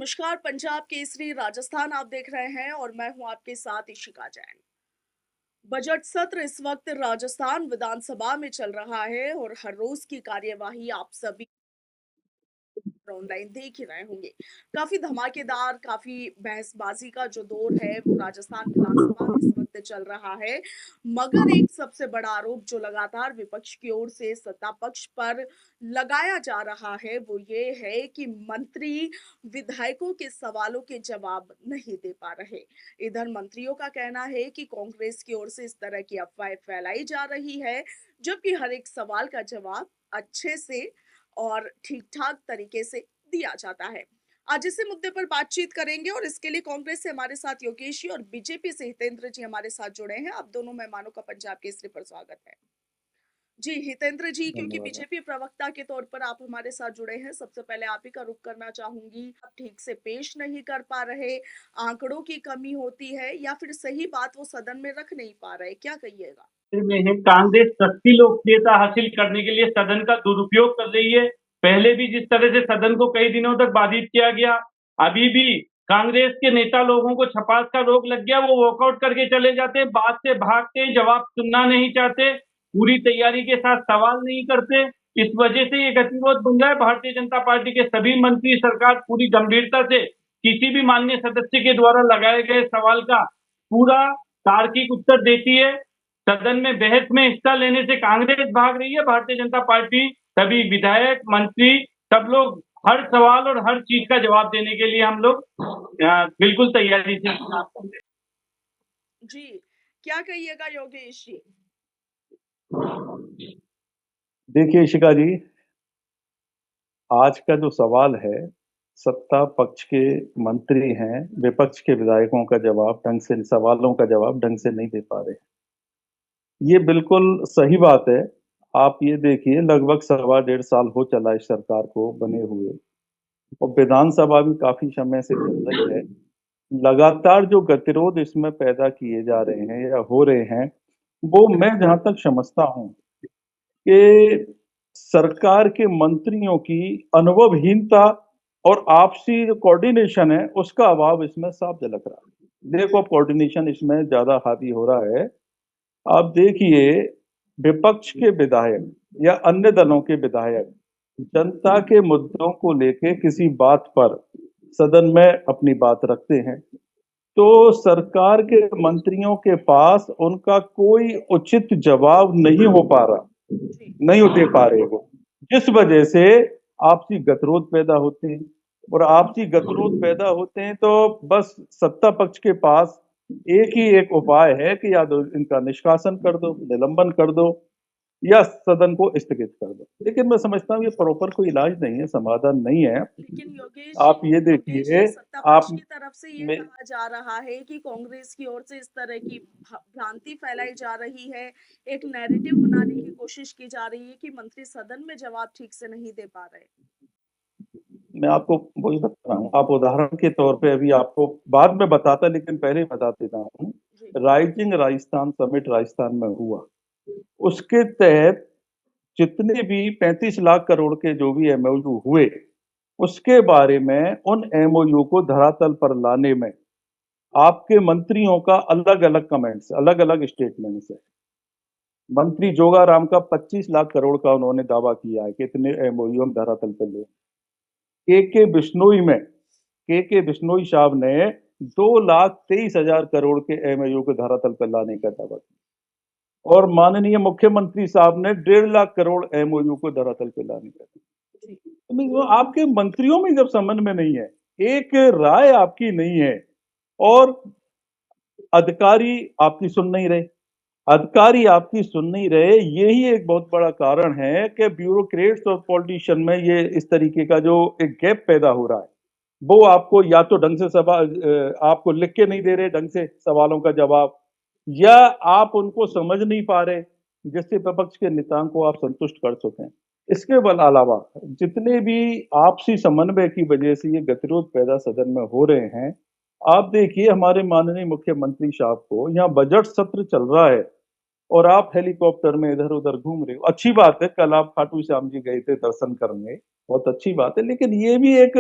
नमस्कार। पंजाब केसरी राजस्थान आप देख रहे हैं और मैं हूं आपके साथ इशिका जैन। बजट सत्र इस वक्त राजस्थान विधानसभा में चल रहा है और हर रोज की कार्यवाही आप सभी ऑनलाइन देख ही रहे होंगे। काफी धमाकेदार, काफी बहसबाजी का जो दौर है वो राजस्थान विधानसभा में इस वक्त चल रहा है। मगर एक सबसे बड़ा आरोप जो लगातार विपक्ष की ओर से सत्ता पक्ष पर लगाया जा रहा है वो ये है कि मंत्री विधायकों के सवालों के जवाब नहीं दे पा रहे। इधर मंत्रियों का कहना है कि कांग्रेस की ओर से इस तरह की अफवाहें फैलाई जा रही है, जबकि हर एक सवाल का जवाब अच्छे से और ठीक-ठाक तरीके से दिया जाता है। आज इसी मुद्दे पर बातचीत करेंगे और इसके लिए कांग्रेस से हमारे साथ योगेश जी और बीजेपी से हितेंद्र जी हमारे साथ जुड़े हैं। आप दोनों मेहमानों का पंजाब केसरी पर स्वागत है। जी, हितेंद्र जी, क्योंकि धन्यवाद। बीजेपी प्रवक्ता के तौर पर आप हमारे साथ जुड़े हैं, सबसे पहले आप ही का रुख करना चाहूँगी। आप ठीक से पेश नहीं कर पा रहे, आंकड़ों की कमी होती है या फिर सही बात वो सदन में रख नहीं पा रहे, क्या कहिएगा? में है कांग्रेस सस्ती लोकप्रियता हासिल करने के लिए सदन का दुरुपयोग कर रही है। पहले भी जिस तरह से सदन को कई दिनों तक बाधित किया गया, अभी भी कांग्रेस के नेता लोगों को छपास का रोग लग गया, वो वॉकआउट करके चले जाते हैं, बात से भागते हैं, जवाब सुनना नहीं चाहते, पूरी तैयारी के साथ सवाल नहीं करते। इस वजह से ये गतिरोध बन रहा है। भारतीय जनता पार्टी के सभी मंत्री, सरकार पूरी गंभीरता से किसी भी माननीय सदस्य के द्वारा लगाए गए सवाल का पूरा तार्किक उत्तर देती है। सदन में बहस में हिस्सा लेने से कांग्रेस भाग रही है। भारतीय जनता पार्टी सभी विधायक, मंत्री, सब लोग हर सवाल और हर चीज का जवाब देने के लिए हम लोग बिल्कुल तैयारी से जी, क्या कहिएगा योगेश जी? देखिए इशिका जी, आज का जो सवाल है, सत्ता पक्ष के मंत्री हैं, विपक्ष के विधायकों का जवाब ढंग से, सवालों का जवाब ढंग से नहीं दे पा रहे। ये बिल्कुल सही बात है। आप ये देखिए, लगभग सवा डेढ़ साल हो चला इस सरकार को बने हुए और विधानसभा भी काफी समय से चल रही है। लगातार जो गतिरोध इसमें पैदा किए जा रहे हैं या हो रहे हैं, वो मैं जहां तक समझता हूं कि सरकार के मंत्रियों की अनुभवहीनता और आपसी जो कोऑर्डिनेशन है उसका अभाव इसमें साफ झलक रहा है। देखो, अब कोऑर्डिनेशन इसमें ज्यादा हावी हो रहा है। आप देखिए, विपक्ष के विधायक या अन्य दलों के विधायक जनता के मुद्दों को लेके किसी बात पर सदन में अपनी बात रखते हैं, तो सरकार के मंत्रियों के पास उनका कोई उचित जवाब नहीं हो पा रहा, जी। नहीं दे पा रहे हो, जिस वजह से आपसी गतिरोध पैदा होते हैं। और आपसी गतिरोध पैदा होते हैं तो बस सत्ता पक्ष के पास एक उपाय है कि या तो इनका निष्कासन कर दो, निलंबन कर दो, या सदन को स्थगित कर दो। लेकिन मैं समझता हूँ ये प्रॉपर कोई इलाज नहीं है, समाधान नहीं है। लेकिन आप ये योगेश जी, देखिए, सत्ता पक्ष आप की तरफ से ये में कहा जा रहा है कि कांग्रेस की ओर से इस तरह की भ्रांति फैलाई जा रही है, एक नैरेटिव बनाने की कोशिश की जा रही है कि मंत्री सदन में जवाब ठीक से नहीं दे पा रहे। मैं आपको वही बता रहा हूँ। आप उदाहरण के तौर पे, अभी आपको बाद में बताता लेकिन पहले ही बता देता हूँ। जी। राइजिंग राजस्थान समिट राजस्थान में हुआ, उसके तहत जितने भी 35 लाख करोड़ के जो भी एमओयू हुए, उसके बारे में उन एमओयू को धरातल पर लाने में आपके मंत्रियों का अलग अलग कमेंट्स, अलग अलग स्टेटमेंट्स है। मंत्री जोगाराम का 25 लाख करोड़ का उन्होंने दावा किया है कि इतने एमओयू हम धरातल पर ले। के बिश्नोई साहब ने 2,23,000 करोड़ के एमओयू को धरातल पर लाने का दावा किया और माननीय मुख्यमंत्री साहब ने 1.5 लाख करोड़ एमओयू को धरातल पर लाने का दावा। तो आपके मंत्रियों में जब समन्वय में नहीं है, एक राय आपकी नहीं है और अधिकारी आपकी सुन नहीं रहे, यही एक बहुत बड़ा कारण है कि ब्यूरोक्रेट्स और पॉलिटिशियन में ये इस तरीके का जो एक गैप पैदा हो रहा है। वो आपको या तो ढंग से आपको लिख के नहीं दे रहे ढंग से सवालों का जवाब, या आप उनको समझ नहीं पा रहे जिससे विपक्ष के नेताओं को आप संतुष्ट कर सकें। इसके अलावा जितने भी आपसी समन्वय की वजह से ये गतिरोध पैदा सदन में हो रहे हैं, आप देखिए हमारे माननीय मुख्यमंत्री साहब को, यहाँ बजट सत्र चल रहा है और आप हेलीकॉप्टर में इधर उधर घूम रहे हो। अच्छी बात है, कल आप खाटू श्याम जी गए थे दर्शन करने, बहुत अच्छी बात है, लेकिन ये भी एक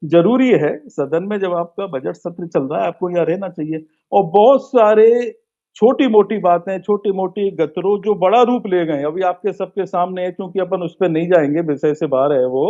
जरूरी है, सदन में जब आपका बजट सत्र चल रहा है आपको यहाँ रहना चाहिए। और बहुत सारे छोटी मोटी बातें, छोटी मोटी गतरों जो बड़ा रूप ले गए, अभी आपके सबके सामने है, क्योंकि अपन उस पर नहीं जाएंगे, विषय से बाहर है वो।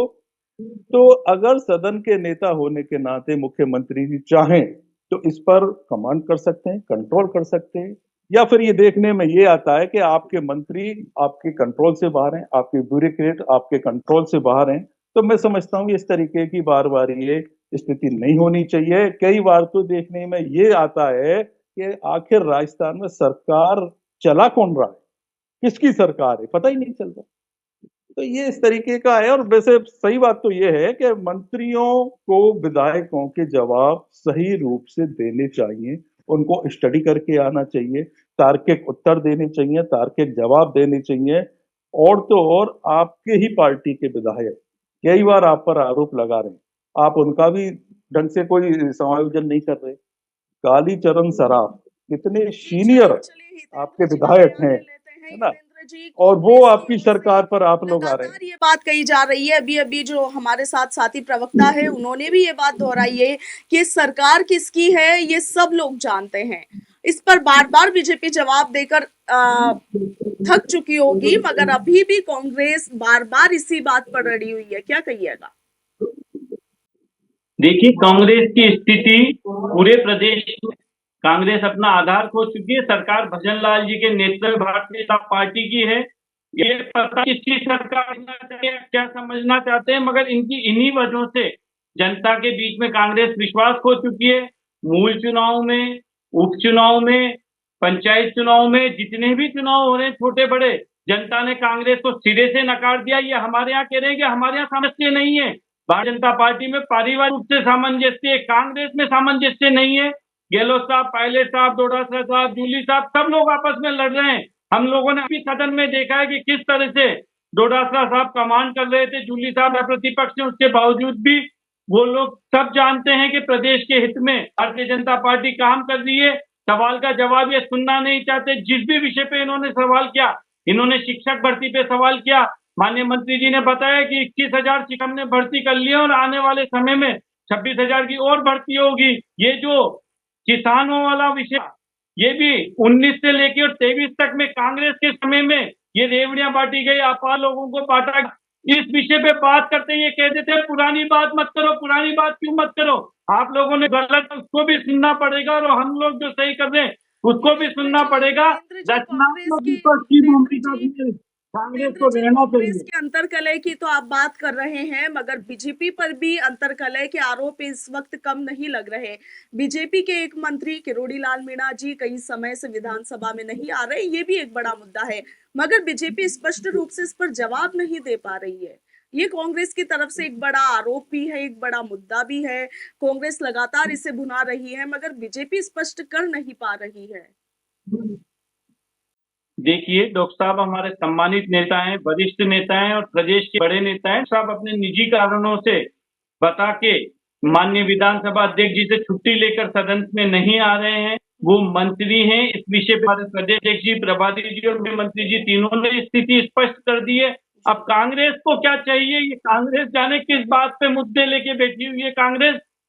तो अगर सदन के नेता होने के नाते मुख्यमंत्री जी चाहें तो इस पर कमांड कर सकते हैं, कंट्रोल कर सकते हैं, या फिर ये देखने में ये आता है कि आपके मंत्री आपके कंट्रोल से बाहर हैं, आपके ब्यूरोक्रेट आपके कंट्रोल से बाहर हैं। तो मैं समझता हूँ इस तरीके की बार बार ये स्थिति नहीं होनी चाहिए। कई बार तो देखने में ये आता है कि आखिर राजस्थान में सरकार चला कौन रहा है, किसकी सरकार है, पता ही नहीं चल रहा। तो ये इस तरीके का है। और वैसे सही बात तो ये है कि मंत्रियों को विधायकों के जवाब सही रूप से देने चाहिए, उनको स्टडी करके आना चाहिए, तार्किक उत्तर देने चाहिए, तार्किक जवाब देने चाहिए। और तो और आपके ही पार्टी के विधायक कई बार आप पर आरोप लगा रहे हैं, आप उनका भी ढंग से कोई समायोजन नहीं कर रहे। कालीचरण सराफ कितने जी, सीनियर चलिए आपके हितेंद्र जी का विधायक बयान हैं, ले लेते हैं। है ना, हितेंद्र जी, और वो कांग्रेस की आपकी ओर से सरकार पर आप लोग आ रहे हैं। लगातार ये बात कही जा रही है, अभी अभी जो हमारे साथ साथी प्रवक्ता है उन्होंने भी ये बात दोहराई है कि सरकार किसकी है ये सब लोग जानते हैं। इस पर बार बार बीजेपी जवाब देकर थक चुकी होगी, मगर अभी भी कांग्रेस बार बार इसी बात पर अड़ी हुई है, क्या कहिएगा? देखिए, कांग्रेस की स्थिति पूरे प्रदेश में, कांग्रेस अपना आधार खो चुकी है। सरकार भजन लाल जी के नेतृत्व में भारतीय जनता पार्टी की है। ये पता किसकी सरकार बनना चाहते हैं, क्या समझना चाहते हैं, मगर इनकी इन्हीं वजहों से जनता के बीच में कांग्रेस विश्वास खो चुकी है। मूल चुनाव में, उपचुनाव में, पंचायत चुनाव में, जितने भी चुनाव हो रहे हैं छोटे बड़े, जनता ने कांग्रेस को सिरे से नकार दिया। ये हमारे यहाँ कह रहे हैं कि हमारे यहाँ सामंजस्य नहीं है। भारतीय जनता पार्टी में पारिवारिक रूप से सामंजस्य है, कांग्रेस में सामंजस्य नहीं है। गहलोत साहब, पायलट साहब, डोटासरा साहब, जूली साहब, सब लोग आपस में लड़ रहे हैं। हम लोगों ने अभी सदन में देखा है कि किस तरह से डोटासरा साहब कमांड कर रहे थे, जूली साहब प्रतिपक्ष हैं, उसके बावजूद भी वो लोग सब जानते हैं कि प्रदेश के हित में भारतीय जनता पार्टी काम कर रही है। सवाल का जवाब ये सुनना नहीं चाहते। जिस भी विषय पे इन्होंने सवाल किया, इन्होंने शिक्षक भर्ती पे सवाल किया, माननीय मंत्री जी ने बताया कि 21,000 शिक्षक हमने भर्ती कर लिए और आने वाले समय में 26,000 की और भर्ती होगी। ये जो किसानों वाला विषय, ये भी 19 से लेकर और 23 तक में कांग्रेस के समय में ये रेवड़ियां बांटी गई, अपार लोगों को बांटा। इस विषय पे बात करते हैं, ये कह देते हैं पुरानी बात मत करो, पुरानी बात क्यों मत करो। आप लोगों ने गलत, उसको भी सुनना पड़ेगा, और हम लोग जो सही कर रहे हैं उसको भी सुनना पड़ेगा। रचनात्मक विपक्ष की भूमिका भी है, कांग्रेस हितेंद्र को जी, रहना कांग्रेस चाहिए। के अंतर्कलह की तो आप बात कर रहे हैं, मगर बीजेपी पर भी अंतर्कलह के आरोप इस वक्त कम नहीं लग रहे। बीजेपी के एक मंत्री किरोड़ी लाल मीणा जी कई समय से विधानसभा में नहीं आ रहे, ये भी एक बड़ा मुद्दा है, मगर बीजेपी स्पष्ट रूप से इस पर जवाब नहीं दे पा रही है। ये कांग्रेस की तरफ से एक बड़ा आरोप भी है, एक बड़ा मुद्दा भी है। कांग्रेस लगातार इसे भुना रही है, मगर बीजेपी स्पष्ट कर नहीं पा रही है। देखिए, डॉक्टर साहब हमारे सम्मानित नेता हैं, वरिष्ठ नेता हैं और प्रदेश के बड़े नेता हैं। साहब अपने निजी कारणों से बता के माननीय विधानसभा अध्यक्ष जी से छुट्टी लेकर सदन में नहीं आ रहे हैं। वो मंत्री हैं। इस विषय पर हमारे प्रदेश अध्यक्ष जी, प्रभारी जी और मंत्री जी तीनों ने स्थिति स्पष्ट कर दी है। अब कांग्रेस को क्या चाहिए, ये कांग्रेस जाने किस बात पे मुद्दे लेके बैठी हुई है।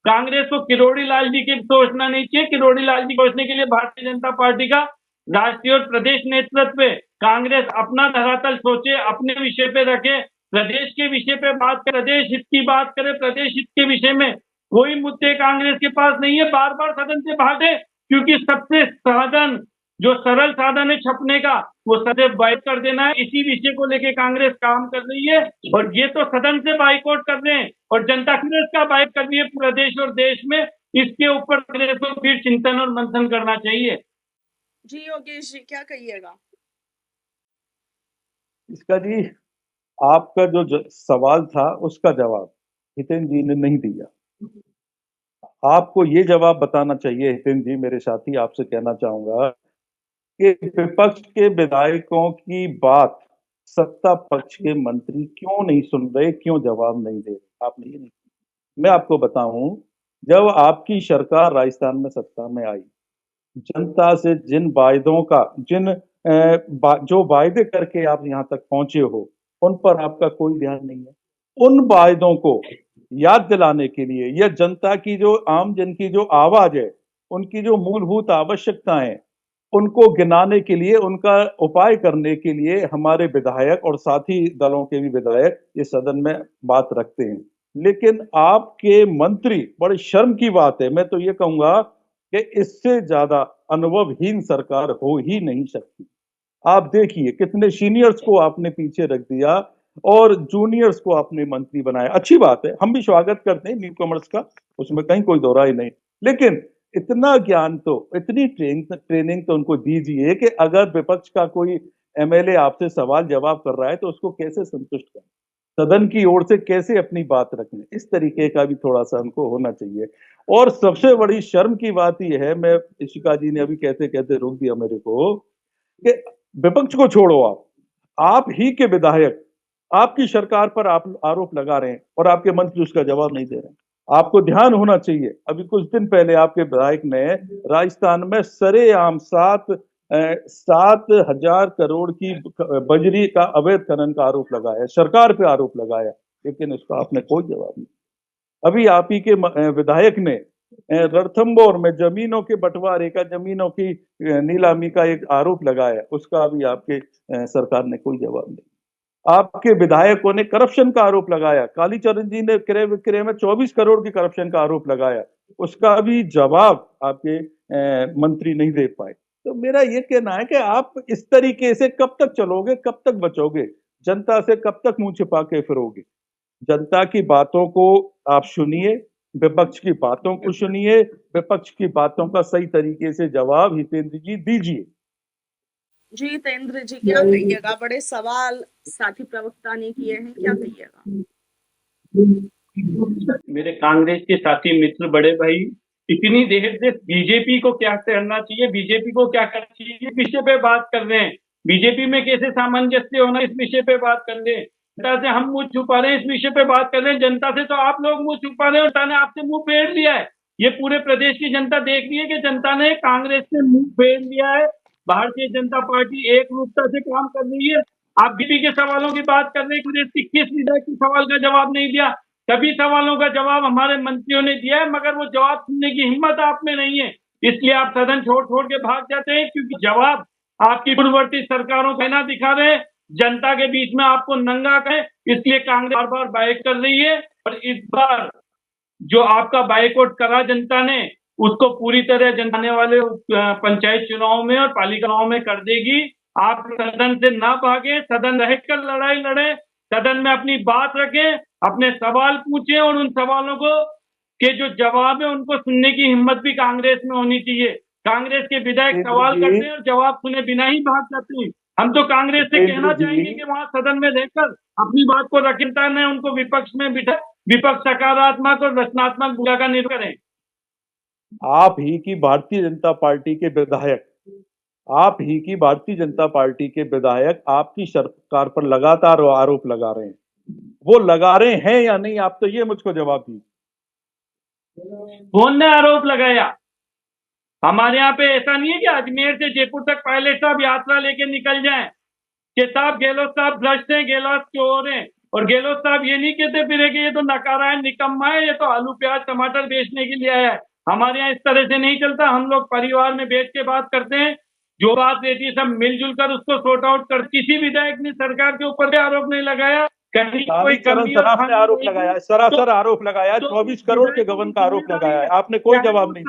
कांग्रेस को किरोड़ी लाल जी की सोचना नहीं चाहिए। किरोड़ी लाल जी सोचने के लिए भारतीय जनता पार्टी का राष्ट्रीय और प्रदेश नेतृत्व, कांग्रेस अपना धरातल सोचे, अपने विषय पे रखे, प्रदेश के विषय पे बात करे, प्रदेश हित की बात करे। प्रदेश हित के विषय में कोई मुद्दे कांग्रेस के पास नहीं है। बार बार सदन से भागे, क्योंकि सबसे साधन, जो सरल साधन है छपने का, वो सदैव बाइक कर देना है। इसी विषय को लेके कांग्रेस काम कर रही है, और ये तो सदन से बाइकआउट कर रहे हैं, और जनता कांग्रेस का बाइक कर रही है पूरे देश और देश में। इसके ऊपर कांग्रेस को फिर चिंतन और मंथन करना चाहिए। जी योगेश जी, क्या कहिएगा? इसका जी, आपका जो सवाल था उसका जवाब हितेन जी ने नहीं दिया। आपको ये जवाब बताना चाहिए हितेन जी, मेरे साथी, आपसे कहना चाहूंगा कि विपक्ष के विधायकों की बात सत्ता पक्ष के मंत्री क्यों नहीं सुन रहे, क्यों जवाब नहीं दे रहे। आपने ये नहीं, मैं आपको बताऊं, जब आपकी सरकार राजस्थान में सत्ता में आई, जनता से जिन वायदों का, जो वायदे करके आप यहाँ तक पहुंचे हो, उन पर आपका कोई ध्यान नहीं है। उन वायदों को याद दिलाने के लिए या जनता की जो आम जन की जो आवाज है, उनकी जो मूलभूत आवश्यकताएं, उनको गिनाने के लिए, उनका उपाय करने के लिए हमारे विधायक और साथी दलों के भी विधायक ये सदन में बात रखते हैं। लेकिन आपके मंत्री, बड़ी शर्म की बात है, मैं तो ये कहूंगा कि इससे ज्यादा अनुभवहीन सरकार हो ही नहीं सकती। आप देखिए कितने सीनियर्स को आपने पीछे रख दिया और जूनियर्स को आपने मंत्री बनाया। अच्छी बात है, हम भी स्वागत करते हैं न्यू कमर्स का, उसमें कहीं कोई दो राय नहीं। लेकिन इतना ज्ञान तो, इतनी ट्रेनिंग तो उनको दीजिए कि अगर विपक्ष का कोई एमएलए आपसे सवाल जवाब कर रहा है तो उसको कैसे संतुष्ट करें, सदन की ओर से कैसे अपनी बात रखें, इस तरीके का भी थोड़ा सा उनको होना चाहिए। और सबसे बड़ी शर्म की बात यह है, मैं इशिका जी ने अभी कहते कहते रोक दिया मेरे को, कि विपक्ष को छोड़ो, आप ही के विधायक आपकी सरकार पर आप आरोप लगा रहे हैं और आपके मंत्री उसका जवाब नहीं दे रहे हैं। आपको ध्यान होना चाहिए, अभी कुछ दिन पहले आपके विधायक ने राजस्थान में सरेआम 7,000 करोड़ की बजरी का अवैध खनन का आरोप लगाया, सरकार पे आरोप लगाया, लेकिन उसका आपने कोई जवाब नहीं। अभी आप ही के विधायक ने रणथंभौर में जमीनों के बंटवारे का, जमीनों की नीलामी का एक आरोप लगाया, उसका भी आपके सरकार ने कोई जवाब नहीं। आपके विधायकों ने करप्शन का आरोप लगाया, कालीचरण जी ने क्रय विक्रय में 24 करोड़ की करप्शन का आरोप लगाया, उसका भी जवाब आपके मंत्री नहीं दे पाए। तो मेरा ये कहना है कि आप इस तरीके से कब तक चलोगे, कब तक बचोगे, जनता से कब तक मुंह छिपा के फिरोगे? जनता की बातों को आप सुनिए, विपक्ष की बातों को सुनिए, विपक्ष की बातों का सही तरीके से जवाब हितेंद्र जी दीजिए। जी तेंद्र जी, क्या कहिएगा? बड़े सवाल साथी प्रवक्ता ने किए हैं, क्या कहिएगा? मेरे कांग्रेस के साथी मित्र, बड़े भाई, इतनी देर से बीजेपी को क्या करना चाहिए, बीजेपी को क्या करना चाहिए, इस विषय पे बात कर रहे हैं। बीजेपी में कैसे सामंजस्य होना, इस विषय पे बात कर रहे हैं। जनता से हम मुंह छुपा रहे हैं, इस विषय पे बात कर रहे हैं। जनता से तो आप लोग मुंह छुपा रहे हैं और जनता ने आपसे मुंह फेर लिया है। ये पूरे प्रदेश की जनता देख रही है कि जनता ने कांग्रेस से मुंह फेर लिया है। भारतीय जनता पार्टी एक रूपता से काम कर रही है। आप बीजेपी के सवालों की बात कर रहे हैं, मुझे 21 विधायक के सवाल का जवाब नहीं दिया। सभी सवालों का जवाब हमारे मंत्रियों ने दिया है, मगर वो जवाब सुनने की हिम्मत आप में नहीं है। इसलिए आप सदन छोड़ छोड़ के भाग जाते हैं, क्योंकि जवाब आपकी पूर्ववर्ती सरकारों को ना दिखा रहे, जनता के बीच में आपको नंगा करें। इसलिए कांग्रेस बार बार बाइक कर रही है और इस बार जो आपका बाइकआउट करा जनता ने, उसको पूरी तरह जनता आने वाले पंचायत चुनाव में और पालिका चुनाव में कर देगी। आप सदन से ना भागे, सदन रहकर लड़ाई लड़े, सदन में अपनी बात रखें, अपने सवाल पूछें और उन सवालों को के जो जवाब है उनको सुनने की हिम्मत भी कांग्रेस में होनी चाहिए। कांग्रेस के विधायक सवाल करते हैं और जवाब सुने बिना ही भाग जाते हैं। हम तो कांग्रेस से कहना चाहेंगे कि वहां सदन में रहकर अपनी बात को रखता है, उनको विपक्ष में बिठा, विपक्ष सकारात्मक और रचनात्मक भूमिका का निर्वहन करें। आप ही की भारतीय जनता पार्टी के विधायक, आप ही की भारतीय जनता पार्टी के विधायक आपकी सरकार पर लगातार आरोप लगा रहे हैं, वो लगा रहे हैं या नहीं, आप तो ये मुझको जवाब दीजिए। कौन ने आरोप लगाया? हमारे यहाँ पे ऐसा नहीं है कि अजमेर से जयपुर तक पायलट साहब यात्रा लेके निकल जाएं कि साहब गहलोत साहब भ्रष्ट हैं, गहलोत चोर हैं, और गहलोत साहब ये नहीं कहते फिर कि ये तो नकारा है, निकम्मा है, ये तो आलू प्याज टमाटर बेचने के लिए आया है। हमारे यहाँ इस तरह से नहीं चलता। हम लोग परिवार में बैठ के बात करते हैं, जो बात रहती है सब मिलजुल कर उसको सॉर्ट आउट कर। किसी विधायक ने सरकार के ऊपर आरोप नहीं लगाया, कहीं कोई कमी ने आरोप लगाया, सरासर आरोप लगाया, 24 करोड़ के गबन का आरोप लगाया है, आपने कोई जवाब नहीं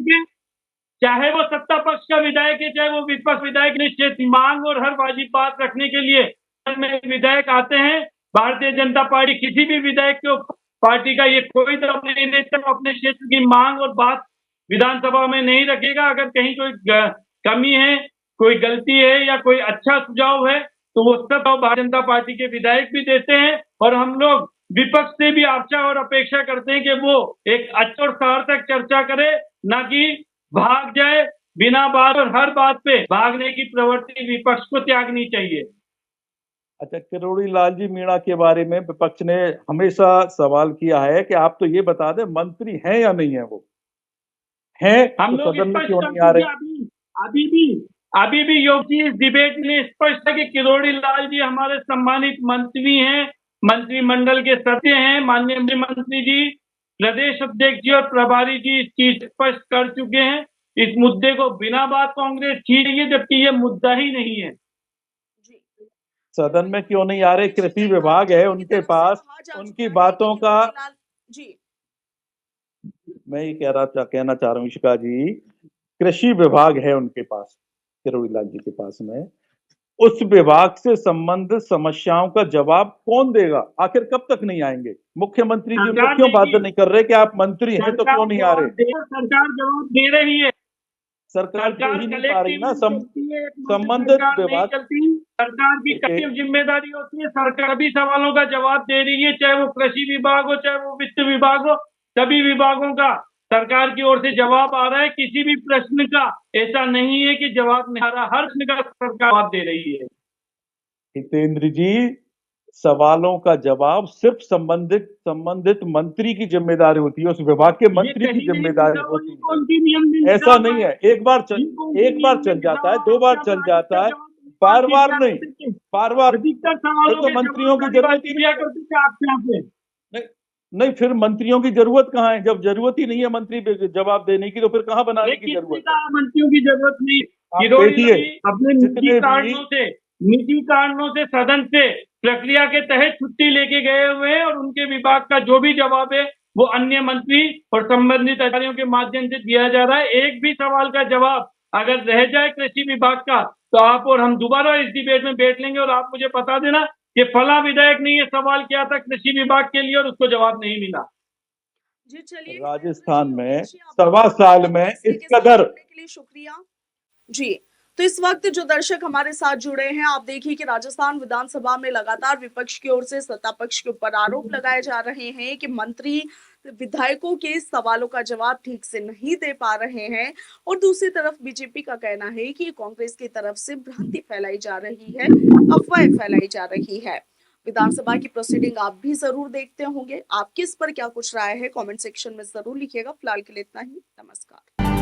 दिया। चाहे वो सत्ता पक्ष का विधायक है, चाहे वो विपक्ष विधायक, निश्चित मांग और हर वाजिब बात रखने के लिए विधायक आते हैं। भारतीय जनता पार्टी किसी भी विधायक को, पार्टी का ये कोई तरफ नहीं देता, अपने क्षेत्र की मांग और बात विधानसभा में नहीं रखेगा। अगर कहीं कोई कमी है, कोई गलती है या कोई अच्छा सुझाव है, तो वो सब भारतीय जनता पार्टी के विधायक भी देते हैं। और हम लोग विपक्ष से भी आशा और अपेक्षा करते हैं कि वो एक अच्छी और सार्थक चर्चा करे, ना कि भाग जाए बिना बात, और हर बात पे भागने की प्रवृत्ति विपक्ष को त्यागनी चाहिए। अच्छा, किरोड़ी लाल जी मीणा के बारे में विपक्ष ने हमेशा सवाल किया है कि आप तो ये बता दें मंत्री हैं या नहीं है, वो हैं हम तो लोग सदन में क्यों नहीं आ रहे? अभी भी योगी इस डिबेट में स्पष्ट है कि किरोड़ी लाल जी हमारे सम्मानित मंत्री हैं, मंत्रिमंडल के सदस्य हैं। माननीय मंत्री जी, प्रदेश अध्यक्ष जी और प्रभारी जी इस चीज स्पष्ट कर चुके हैं। इस मुद्दे को बिना बात कांग्रेस छीन रही है, जबकि ये मुद्दा ही नहीं है। जी सदन में क्यों नहीं आ रहे? कृषि विभाग है उनके पास, उनकी बातों का जी मैं ये कहना चाह रहा हूँ इशिका जी, कृषि विभाग है उनके पास, किरोड़ीलाल जी के पास में। उस विभाग से संबंधित समस्याओं का जवाब कौन देगा? आखिर कब तक नहीं आएंगे? मुख्यमंत्री जी उनको क्यों बात नहीं कर रहे कि आप मंत्री हैं तो क्यों नहीं आ रहे? सरकार जवाब दे रही है। सरकार दे ही नहीं पा रही ना। संबंधित विभाग, सरकार की कलेक्टिव जिम्मेदारी होती है। सरकार भी सवालों का जवाब दे रही है, चाहे वो कृषि विभाग हो, चाहे वो वित्त विभाग हो। सभी विभागों का सरकार की ओर से जवाब आ रहा है। किसी भी प्रश्न का ऐसा नहीं है कि जवाब नहीं आ रहा, हर प्रश्न का सरकार जवाब दे रही है। हितेंद्र जी, सवालों का जवाब सिर्फ संबंधित मंत्री की जिम्मेदारी होती है, उस विभाग के मंत्री की जिम्मेदारी होती है। ऐसा नहीं है एक बार चल जाता है, 2 बार चल जाता है, बार बार नहीं, बार बार तो मंत्रियों की जरूरत ही नहीं। नहीं, फिर मंत्रियों की जरूरत कहाँ है? जब जरूरत ही नहीं है मंत्री जवाब देने की, तो फिर कहाँ बनाने की जरूरत है? मंत्रियों की जरूरत नहीं। देखिए, अपने निजी कारणों से सदन से प्रक्रिया के तहत छुट्टी लेके गए हुए हैं और उनके विभाग का जो भी जवाब है वो अन्य मंत्री और संबंधित अधिकारियों के माध्यम से दिया जा रहा है। एक भी सवाल का जवाब अगर रह जाए कृषि विभाग का, तो आप और हम दोबारा इस डिबेट में बैठ लेंगे और आप मुझे बता देना कि फला विधायक ने ये सवाल किया था कृषि विभाग के लिए और उसको जवाब नहीं मिला। जी चलिए, राजस्थान में 1.25 साल में इस कदर के लिए शुक्रिया जी। तो इस वक्त जो दर्शक हमारे साथ जुड़े हैं, आप देखिए कि राजस्थान विधानसभा में लगातार विपक्ष की ओर से सत्ता पक्ष के ऊपर आरोप लगाए जा रहे हैं कि मंत्री विधायकों के सवालों का जवाब ठीक से नहीं दे पा रहे हैं, और दूसरी तरफ बीजेपी का कहना है कि कांग्रेस की तरफ से भ्रांति फैलाई जा रही है, अफवाह फैलाई जा रही है। विधानसभा की प्रोसीडिंग आप भी जरूर देखते होंगे। आपकी इस पर क्या कुछ राय है, कमेंट सेक्शन में जरूर लिखिएगा। फिलहाल के लिए इतना ही, नमस्कार।